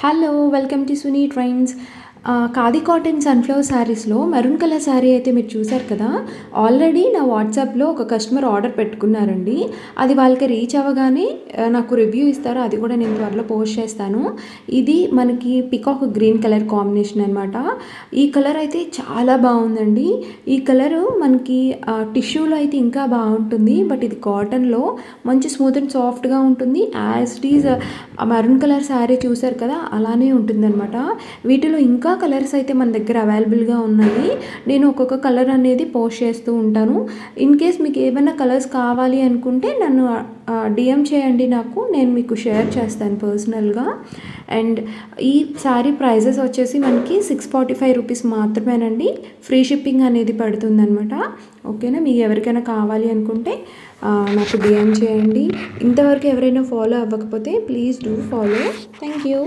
Hello! Welcome to Suni trends. Khadi cotton sunflower శారీస్‌లో maroon colour sari అయితే మీరు చూసారు కదా! ఆల్రెడీ నా వాట్సాప్‌లో ఒక కస్టమర్ ఆర్డర్ పెట్టుకున్నారండి. అది వాళ్ళకి రీచ్ అవ్వగానే నాకు రివ్యూ ఇస్తారు. అది కూడా నేను త్వరలో పోస్ట్ చేస్తాను. ఇది మనకి పీకాక్ గ్రీన్ కలర్ కాంబినేషన్ అనమాట. ఈ కలర్ అయితే చాలా బావుందండి. ఈ కలరు మనకి టిష్యూలో అయితే ఇంకా బావుంటుంది. బట్ ఇది కాటన్‌లో మంచి స్మూత్ అండ్ సాఫ్ట్‌గా ఉంటుంది. As it is maroon colour sari చూసారు కదా! అలానే ఉంటుందనమాట. వీటిలో ఇంకా కలర్స్ అయితే మన దగ్గర అవైలబుల్‌గా ఉన్నాయి. నేను ఒక్కొక్క కలర్ అనేది పోస్ట్ చేస్తూ ఉంటాను. ఇన్ కేస్ మీకు ఏమైనా కలర్స్ కావాలి అనుకుంటే నన్ను డీఎం చేయండి నాకు. నేను మీకు షేర్ చేస్తాను పర్సనల్‌గా. అండ్ ఈ శారీ ప్రైజెస్ వచ్చేసి మనకి 645 రూపీస్ మాత్రమేనండి. ఫ్రీ షిప్పింగ్ అనేది పడుతుందనమాట. ఓకేనా? మీకు ఎవరికైనా కావాలి అనుకుంటే నాకు డీఎం చేయండి. ఇంతవరకు ఎవరైనా ఫాలో అవ్వకపోతే please do follow. Thank you.